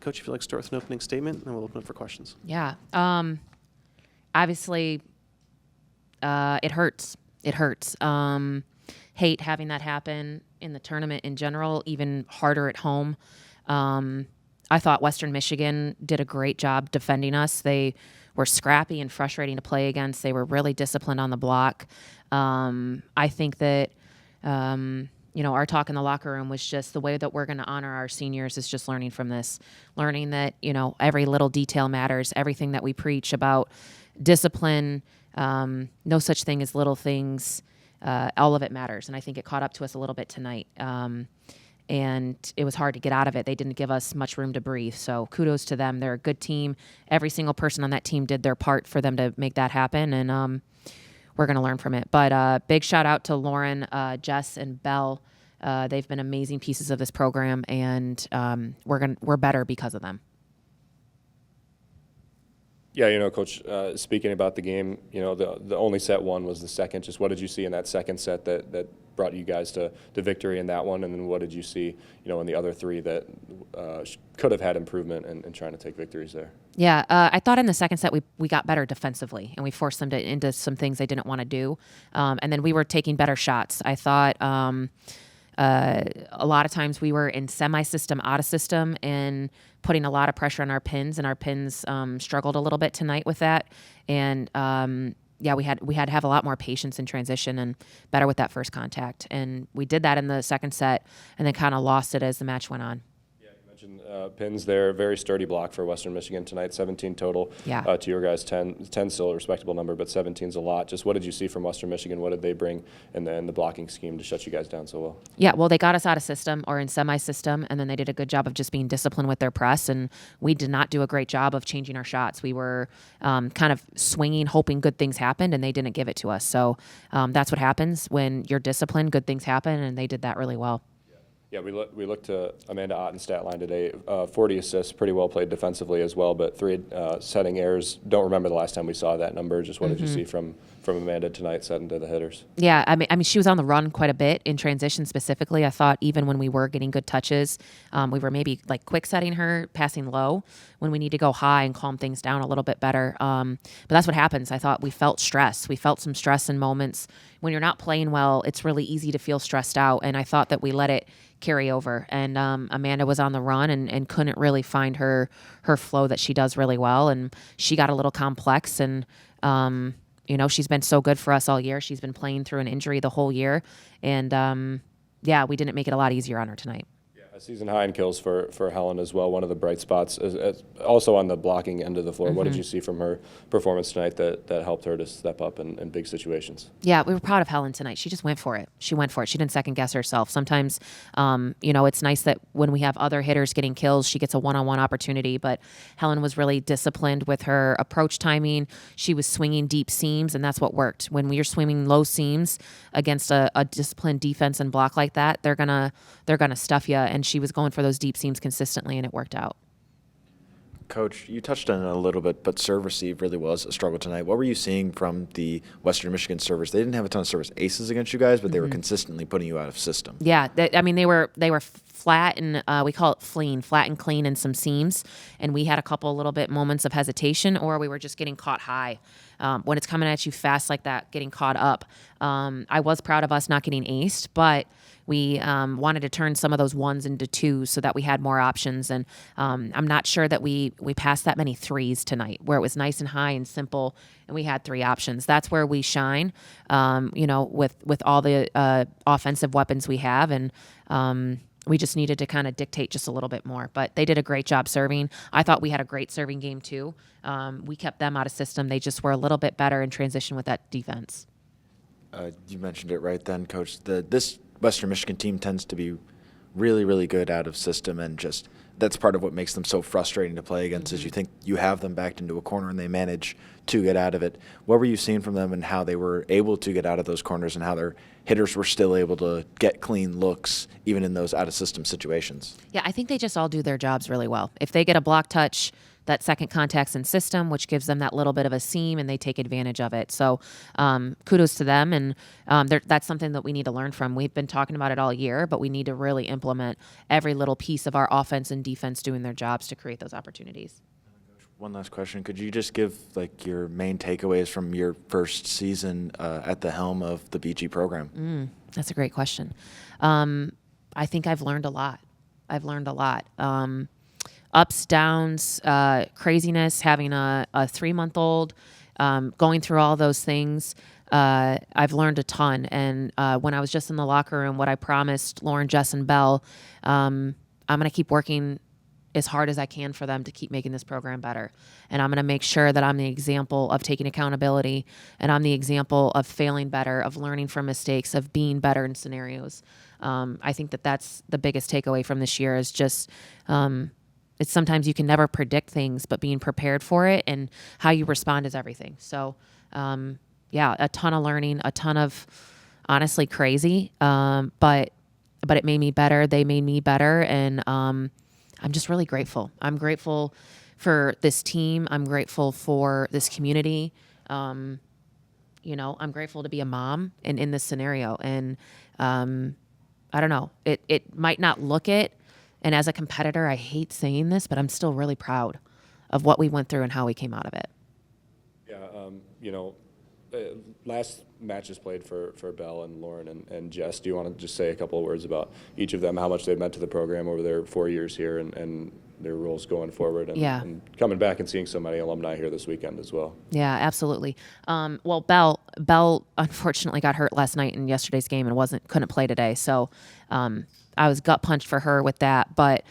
Coach, if you'd like to start with an opening statement, and then we'll open up for questions. Yeah. Obviously, it hurts. It hurts. Hate having that happen in the tournament in general, even harder at home. I thought Western Michigan did a great job defending us. They were scrappy and frustrating to play against. They were really disciplined on the block. I think that, our talk in the locker room was just the way that we're going to honor our seniors is just learning from this, learning that, every little detail matters, everything that we preach about discipline, no such thing as little things. All of it matters. And I think it caught up to us a little bit tonight. And it was hard to get out of it. They didn't give us much room to breathe. So kudos to them. They're a good team. Every single person on that team did their part for them to make that happen. And we're going to learn from it. But big shout out to Lauren, Jess, and Belle. They've been amazing pieces of this program, and we're better because of them. Yeah, Coach, speaking about the game, the only set won was the second. Just what did you see in that second set that brought you guys to victory in that one? And then what did you see, in the other three that could have had improvement in trying to take victories there? Yeah, I thought in the second set we got better defensively, and we forced them into some things they didn't want to do. And then we were taking better shots. I thought a lot of times we were in semi-system, out of system, and putting a lot of pressure on our pins, and our pins struggled a little bit tonight with that. And we had to have a lot more patience in transition and better with that first contact. And we did that in the second set, and then kind of lost it as the match went on. Pins there, very sturdy block for Western Michigan tonight, 17 total. Yeah. To your guys, 10 still a respectable number, but 17's a lot. Just what did you see from Western Michigan? What did they bring in the blocking scheme to shut you guys down so well? Yeah, well, they got us out of system or in semi-system, and then they did a good job of just being disciplined with their press, and we did not do a great job of changing our shots. We were kind of swinging, hoping good things happened, and they didn't give it to us. So that's what happens when you're disciplined, good things happen, and they did that really well. Yeah, we looked to Amanda Otten's stat line today. 40 assists, pretty well played defensively as well, but 3 setting errors. Don't remember the last time we saw that number. Just what did you see from Amanda tonight setting to the hitters? Yeah, I mean, she was on the run quite a bit in transition specifically. I thought even when we were getting good touches, we were maybe like quick setting her, passing low when we need to go high and calm things down a little bit better. But that's what happens. I thought we felt stress. We felt some stress in moments. When you're not playing well, it's really easy to feel stressed out, and I thought that we let it carry over. And Amanda was on the run and couldn't really find her flow that she does really well, and she got a little complex. And she's been so good for us all year. She's been playing through an injury the whole year, and we didn't make it a lot easier on her tonight. A season high in kills for Helen as well. One of the bright spots, also on the blocking end of the floor. What did you see from her performance tonight that helped her to step up in big situations? Yeah, we were proud of Helen tonight. She just went for it. She didn't second guess herself. Sometimes, it's nice that when we have other hitters getting kills, she gets a one-on-one opportunity. But Helen was really disciplined with her approach timing. She was swinging deep seams, and that's what worked. When we are swinging low seams against a disciplined defense and block like that, they're gonna stuff you. And she was going for those deep seams consistently, and it worked out. Coach, you touched on it a little bit, but serve receive really was a struggle tonight. What were you seeing from the Western Michigan servers? They didn't have a ton of service aces against you guys, but they were consistently putting you out of system. Yeah, they were flat, and we call it flean, flat and clean, and some seams. And we had a couple little bit moments of hesitation, or we were just getting caught high. When it's coming at you fast like that, getting caught up. I was proud of us not getting aced, but we wanted to turn some of those ones into twos so that we had more options. And I'm not sure that we passed that many threes tonight, where it was nice and high and simple, and we had 3 options. That's where we shine, with all the offensive weapons we have. And we just needed to kind of dictate just a little bit more. But they did a great job serving. I thought we had a great serving game too. We kept them out of system. They just were a little bit better in transition with that defense. You mentioned it right then, Coach. This Western Michigan team tends to be really, really good out of system, and just that's part of what makes them so frustrating to play against is you think you have them backed into a corner and they manage to get out of it. What were you seeing from them and how they were able to get out of those corners and how their hitters were still able to get clean looks even in those out-of-system situations? Yeah, I think they just all do their jobs really well. If they get a block touch, that second contacts and system, which gives them that little bit of a seam, and they take advantage of it. So kudos to them, and that's something that we need to learn from. We've been talking about it all year, but we need to really implement every little piece of our offense and defense doing their jobs to create those opportunities. One last question. Could you just give like your main takeaways from your first season at the helm of the BG program? That's a great question. I think I've learned a lot. Ups, downs, craziness, having a 3-month-old, going through all those things. I've learned a ton. And when I was just in the locker room, what I promised Lauren, Jess, and Belle, I'm going to keep working as hard as I can for them to keep making this program better. And I'm going to make sure that I'm the example of taking accountability, and I'm the example of failing better, of learning from mistakes, of being better in scenarios. I think that that's the biggest takeaway from this year is just it's sometimes you can never predict things, but being prepared for it and how you respond is everything. So, a ton of learning, a ton of honestly crazy, but it made me better. They made me better, and I'm just really grateful. I'm grateful for this team. I'm grateful for this community. I'm grateful to be a mom in this scenario. And I don't know. It might not look it. And as a competitor, I hate saying this, but I'm still really proud of what we went through and how we came out of it. Yeah, last matches played for Belle and Lauren and Jess. Do you want to just say a couple of words about each of them, how much they've meant to the program over their 4 years here and their roles going forward and coming back and seeing so many alumni here this weekend as well? Yeah, absolutely. Well, Belle unfortunately got hurt last night in yesterday's game and couldn't play today. So I was gut punched for her with that, but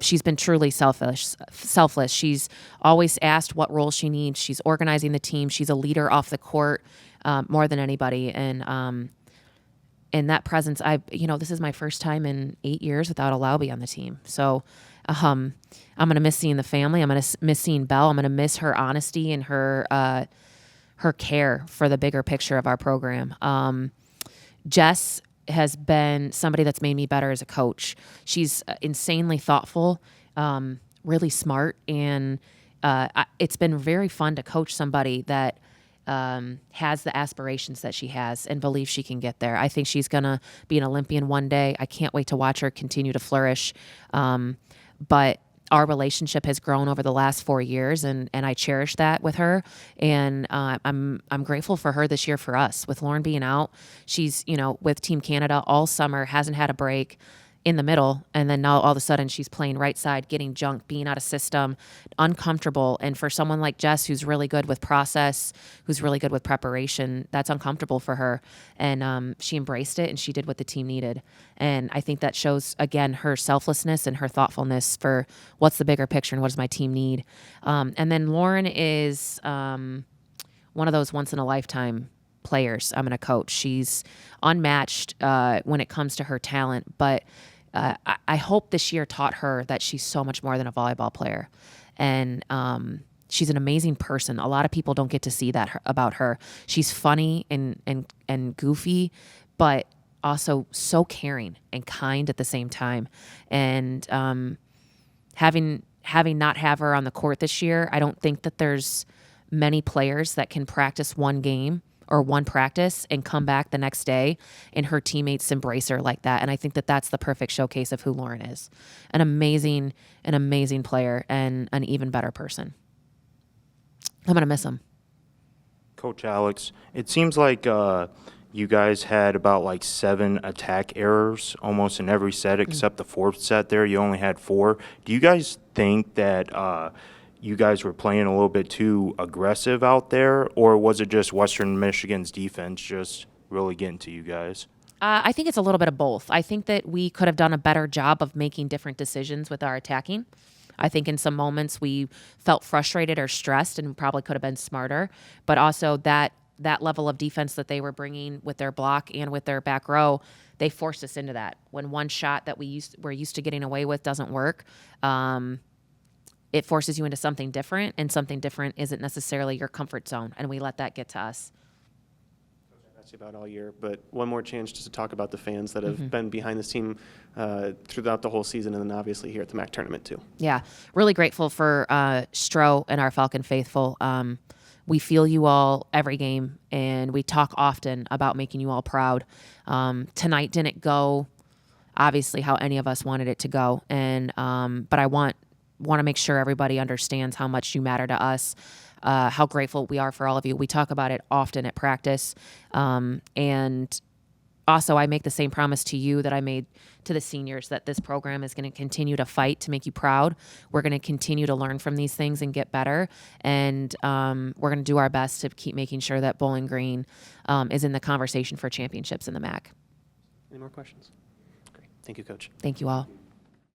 she's been truly selfless. She's always asked what role she needs. She's organizing the team. She's a leader off the court more than anybody. And in that presence, this is my first time in 8 years without a Laube on the team. So I'm going to miss seeing the family. I'm going to miss seeing Belle. I'm going to miss her honesty and her care for the bigger picture of our program. Jess has been somebody that's made me better as a coach. She's insanely thoughtful, really smart, and it's been very fun to coach somebody that has the aspirations that she has and believes she can get there. I think she's going to be an Olympian one day. I can't wait to watch her continue to flourish. But our relationship has grown over the last 4 years, and I cherish that with her. And I'm grateful for her this year for us. With Lauren being out, she's with Team Canada all summer, hasn't had a break in the middle, and then now all of a sudden she's playing right side, getting junked, being out of system, uncomfortable. And for someone like Jess, who's really good with process, who's really good with preparation, that's uncomfortable for her. And she embraced it, and she did what the team needed. And I think that shows, again, her selflessness and her thoughtfulness for what's the bigger picture and what does my team need. And then Lauren is one of those once-in-a-lifetime players I'm going to coach. She's unmatched when it comes to her talent, but I hope this year taught her that she's so much more than a volleyball player. And she's an amazing person. A lot of people don't get to see that about her. She's funny and goofy, but also so caring and kind at the same time. And having not have her on the court this year, I don't think that there's many players that can practice one game or one practice and come back the next day and her teammates embrace her like that. And I think that that's the perfect showcase of who Lauren is. An amazing player and an even better person. I'm going to miss him. Coach Alex, it seems like you guys had about 7 attack errors almost in every set except the fourth set there. You only had 4. Do you guys think that you guys were playing a little bit too aggressive out there, or was it just Western Michigan's defense just really getting to you guys? I think it's a little bit of both. I think that we could have done a better job of making different decisions with our attacking. I think in some moments we felt frustrated or stressed and probably could have been smarter, but also that level of defense that they were bringing with their block and with their back row, they forced us into that. When one shot that we're used to getting away with doesn't work, it forces you into something different, and something different isn't necessarily your comfort zone, and we let that get to us. asked you about all year, but one more chance just to talk about the fans that have been behind this team throughout the whole season, and then obviously here at the MAC tournament too. Yeah, really grateful for Stro and our Falcon faithful. We feel you all every game, and we talk often about making you all proud. Tonight didn't go, obviously, how any of us wanted it to go, and but I want to make sure everybody understands how much you matter to us, how grateful we are for all of you. We talk about it often at practice, and also I make the same promise to you that I made to the seniors, that this program is going to continue to fight to make you proud. We're going to continue to learn from these things and get better, and we're going to do our best to keep making sure that Bowling Green is in the conversation for championships in the MAC. Any more questions? Great. Thank you, Coach. Thank you all.